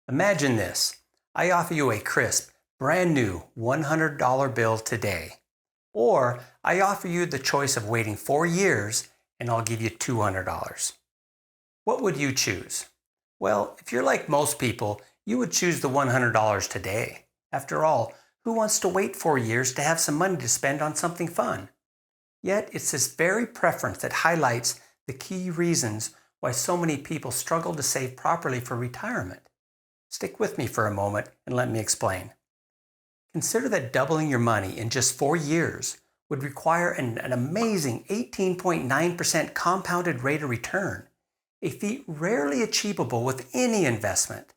Imagine this. I offer you a crisp, brand new $100 bill today. Or I offer you the choice of waiting 4 years and I'll give you $200. What would you choose? Well, if you're like most people, you would choose the $100 today. After all, who wants to wait 4 years to have some money to spend on something fun? Yet it's this very preference that highlights the key reasons why so many people struggle to save properly for retirement. Stick with me for a moment and let me explain. Consider that doubling your money in just 4 years would require an amazing 18.9% compounded rate of return, a feat rarely achievable with any investment.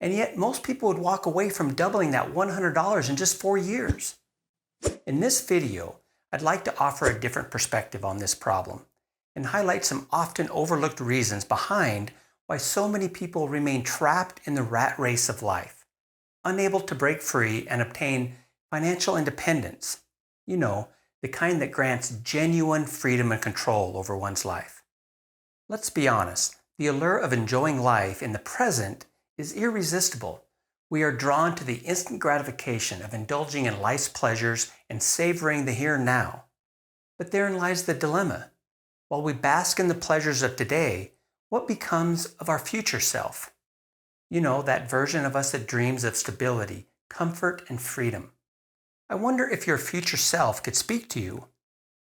And yet most people would walk away from doubling that $100 in just 4 years. In this video, I'd like to offer a different perspective on this problem and highlight some often overlooked reasons behind why so many people remain trapped in the rat race of life, unable to break free and obtain financial independence. You know, the kind that grants genuine freedom and control over one's life. Let's be honest, the allure of enjoying life in the present is irresistible. We are drawn to the instant gratification of indulging in life's pleasures and savoring the here and now. But therein lies the dilemma. While we bask in the pleasures of today, what becomes of our future self? You know, that version of us that dreams of stability, comfort, and freedom. I wonder if your future self could speak to you.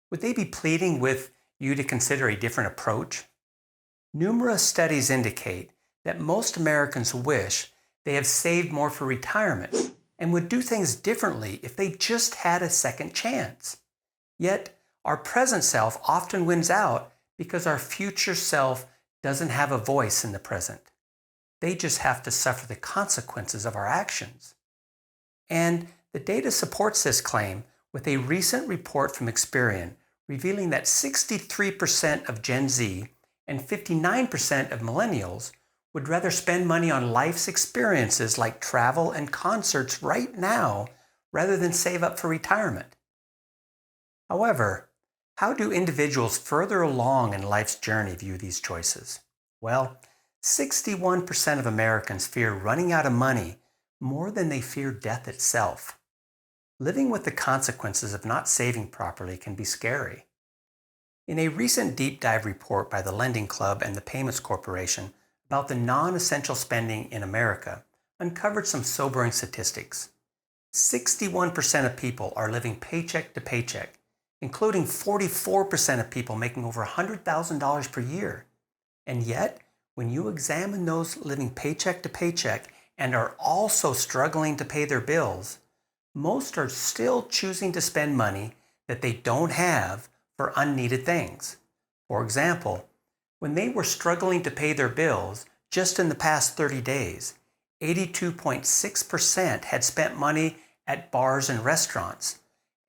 Would they be pleading with you to consider a different approach? Numerous studies indicate that most Americans wish they have saved more for retirement and would do things differently if they just had a second chance. Yet, our present self often wins out because our future self doesn't have a voice in the present. They just have to suffer the consequences of our actions. And the data supports this claim with a recent report from Experian revealing that 63% of Gen Z and 59% of millennials would rather spend money on life's experiences like travel and concerts right now rather than save up for retirement. However, how do individuals further along in life's journey view these choices? Well, 61% of Americans fear running out of money more than they fear death itself. Living with the consequences of not saving properly can be scary. In a recent deep dive report by the Lending Club and the Payments Corporation about the non-essential spending in America, uncovered some sobering statistics. 61% of people are living paycheck to paycheck, including 44% of people making over $100,000 per year. And yet, when you examine those living paycheck to paycheck and are also struggling to pay their bills, most are still choosing to spend money that they don't have for unneeded things. For example, when they were struggling to pay their bills just in the past 30 days, 82.6% had spent money at bars and restaurants,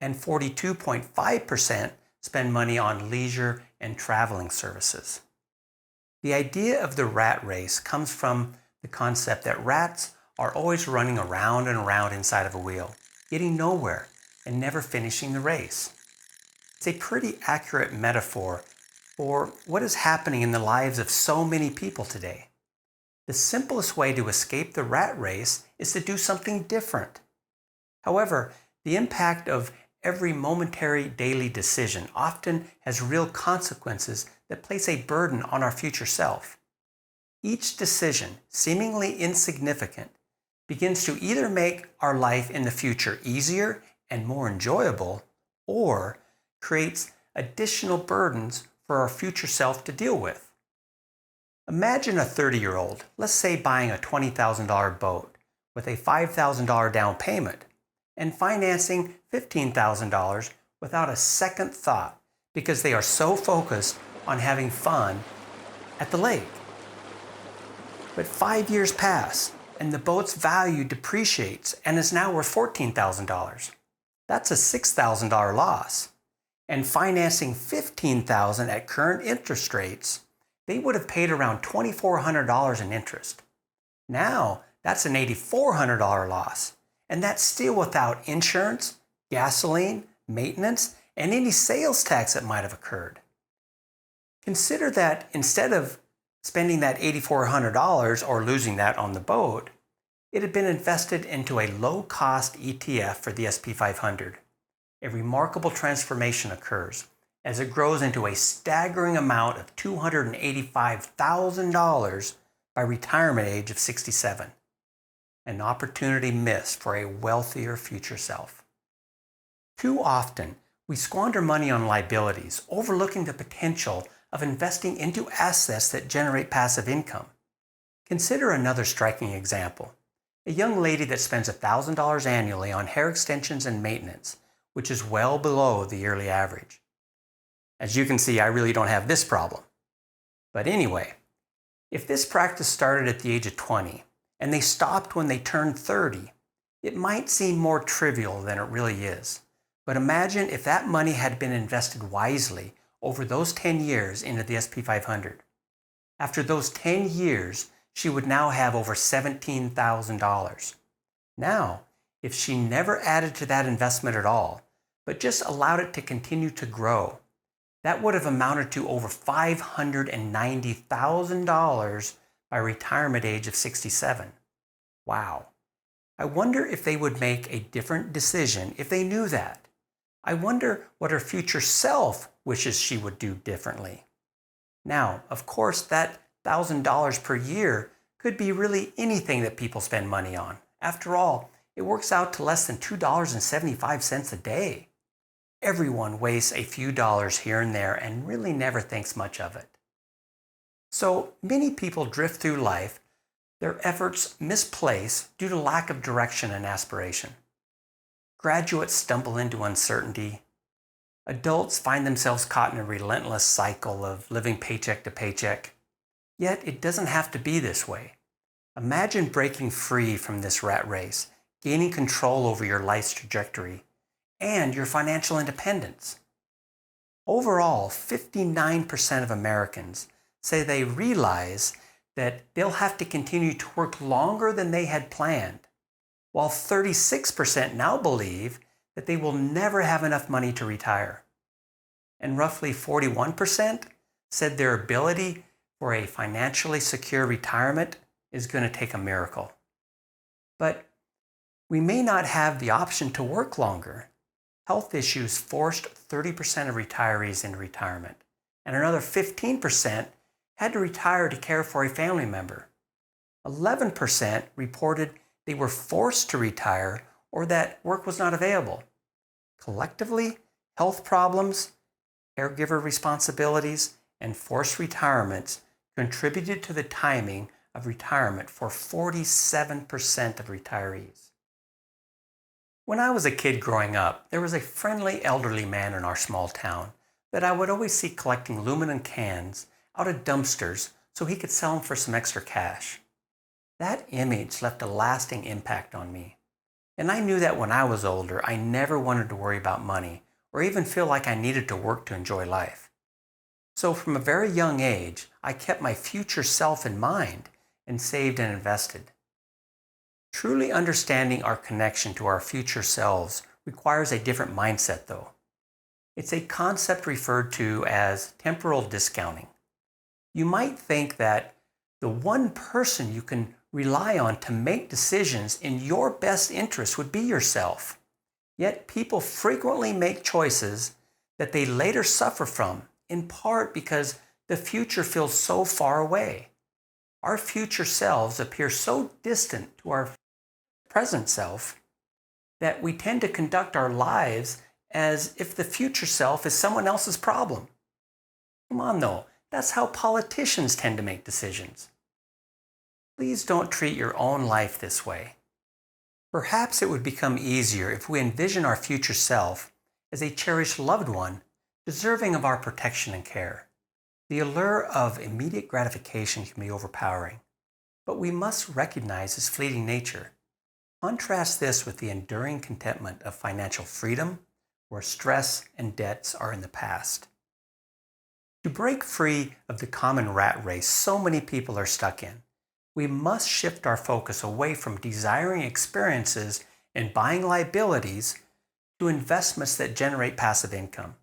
and 42.5% spend money on leisure and traveling services. The idea of the rat race comes from the concept that rats are always running around and around inside of a wheel, getting nowhere and never finishing the race. It's a pretty accurate metaphor for what is happening in the lives of so many people today. The simplest way to escape the rat race is to do something different. However, the impact of every momentary daily decision often has real consequences that place a burden on our future self. Each decision, seemingly insignificant, begins to either make our life in the future easier and more enjoyable, or creates additional burdens for our future self to deal with. Imagine a 30-year-old, let's say buying a $20,000 boat with a $5,000 down payment and financing $15,000 without a second thought because they are so focused on having fun at the lake. But 5 years pass and the boat's value depreciates and is now worth $14,000. That's a $6,000 loss. And financing $15,000 at current interest rates, they would have paid around $2,400 in interest. Now, that's an $8,400 loss, and that's still without insurance, gasoline, maintenance, and any sales tax that might have occurred. Consider that instead of spending that $8,400 or losing that on the boat, It had been invested into a low-cost ETF for the SP 500. A remarkable transformation occurs as it grows into a staggering amount of $285,000 by retirement age of 67. An opportunity missed for a wealthier future self. Too often, we squander money on liabilities, overlooking the potential of investing into assets that generate passive income. Consider another striking example. A young lady that spends $1,000 annually on hair extensions and maintenance, which is well below the yearly average. As you can see, I really don't have this problem. But anyway, if this practice started at the age of 20 and they stopped when they turned 30, it might seem more trivial than it really is. But imagine if that money had been invested wisely over those 10 years into the SP 500. After those 10 years, she would now have over $17,000. Now, if she never added to that investment at all, but just allowed it to continue to grow, that would have amounted to over $590,000 by retirement age of 67. Wow. I wonder if they would make a different decision if they knew that. I wonder what her future self wishes she would do differently. Now, of course, that $1,000 per year could be really anything that people spend money on. After all, it works out to less than $2.75 a day. Everyone wastes a few dollars here and there and really never thinks much of it. So many people drift through life, their efforts misplaced due to lack of direction and aspiration. Graduates stumble into uncertainty. Adults find themselves caught in a relentless cycle of living paycheck to paycheck. Yet it doesn't have to be this way. Imagine breaking free from this rat race, gaining control over your life's trajectory, and your financial independence. Overall, 59% of Americans say they realize that they'll have to continue to work longer than they had planned, while 36% now believe that they will never have enough money to retire. And roughly 41% said their ability for a financially secure retirement is going to take a miracle. But we may not have the option to work longer. Health issues forced 30% of retirees into retirement, and another 15% had to retire to care for a family member. 11% reported they were forced to retire or that work was not available. Collectively, health problems, caregiver responsibilities, and forced retirements contributed to the timing of retirement for 47% of retirees. When I was a kid growing up, there was a friendly elderly man in our small town that I would always see collecting aluminum cans out of dumpsters so he could sell them for some extra cash. That image left a lasting impact on me. And I knew that when I was older, I never wanted to worry about money or even feel like I needed to work to enjoy life. So from a very young age, I kept my future self in mind and saved and invested. Truly understanding our connection to our future selves requires a different mindset, though. It's a concept referred to as temporal discounting. You might think that the one person you can rely on to make decisions in your best interest would be yourself. Yet people frequently make choices that they later suffer from, in part because the future feels so far away. Our future selves appear so distant to our present self that we tend to conduct our lives as if the future self is someone else's problem. Come on though, that's how politicians tend to make decisions. Please don't treat your own life this way. Perhaps it would become easier if we envision our future self as a cherished loved one, deserving of our protection and care. The allure of immediate gratification can be overpowering, but we must recognize its fleeting nature. Contrast this with the enduring contentment of financial freedom, where stress and debts are in the past. To break free of the common rat race so many people are stuck in, we must shift our focus away from desiring experiences and buying liabilities to investments that generate passive income.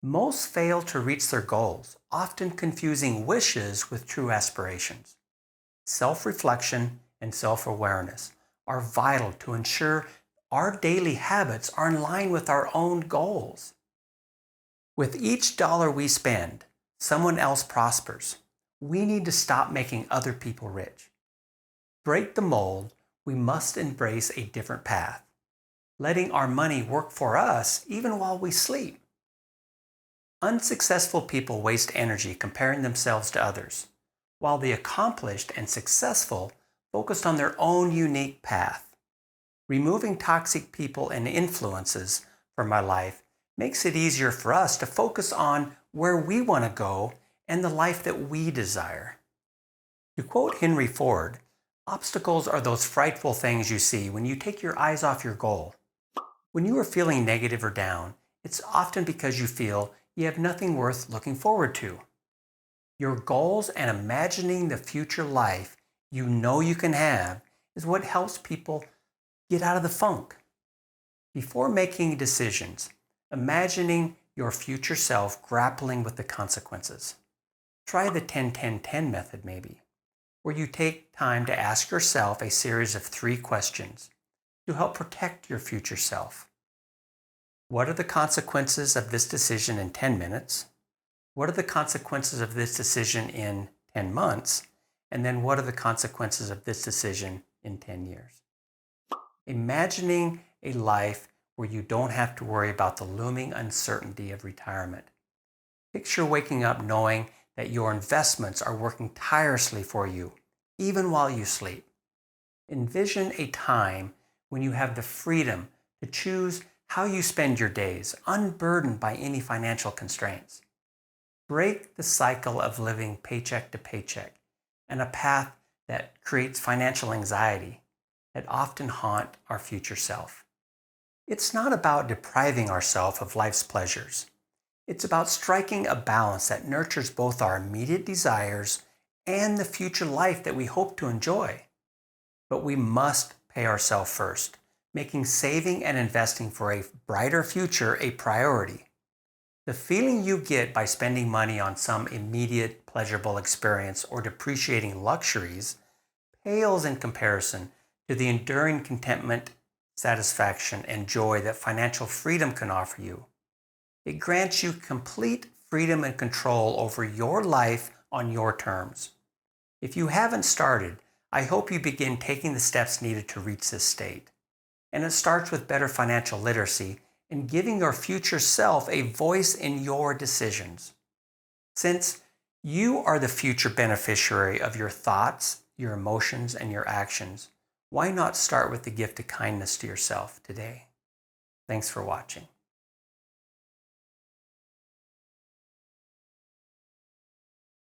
Most fail to reach their goals, often confusing wishes with true aspirations. Self-reflection and self-awareness are vital to ensure our daily habits are in line with our own goals. With each dollar we spend, someone else prospers. We need to stop making other people rich. Break the mold, we must embrace a different path, letting our money work for us even while we sleep. Unsuccessful people waste energy comparing themselves to others, while the accomplished and successful focused on their own unique path. Removing toxic people and influences from our life makes it easier for us to focus on where we want to go and the life that we desire. To quote Henry Ford, obstacles are those frightful things you see when you take your eyes off your goal. When you are feeling negative or down, it's often because you feel you have nothing worth looking forward to. Your goals and imagining the future life you know you can have is what helps people get out of the funk. Before making decisions, imagining your future self grappling with the consequences. Try the 10-10-10 method maybe, where you take time to ask yourself a series of 3 questions to help protect your future self. What are the consequences of this decision in 10 minutes? What are the consequences of this decision in 10 months? And then what are the consequences of this decision in 10 years? Imagining a life where you don't have to worry about the looming uncertainty of retirement. Picture waking up knowing that your investments are working tirelessly for you, even while you sleep. Envision a time when you have the freedom to choose how you spend your days, unburdened by any financial constraints. Break the cycle of living paycheck to paycheck and a path that creates financial anxiety that often haunt our future self. It's not about depriving ourselves of life's pleasures. It's about striking a balance that nurtures both our immediate desires and the future life that we hope to enjoy. But we must pay ourselves first, making saving and investing for a brighter future a priority. The feeling you get by spending money on some immediate pleasurable experience or depreciating luxuries pales in comparison to the enduring contentment, satisfaction, and joy that financial freedom can offer you. It grants you complete freedom and control over your life on your terms. If you haven't started, I hope you begin taking the steps needed to reach this state. And it starts with better financial literacy and giving your future self a voice in your decisions. Since you are the future beneficiary of your thoughts, your emotions, and your actions, why not start with the gift of kindness to yourself today? Thanks for watching.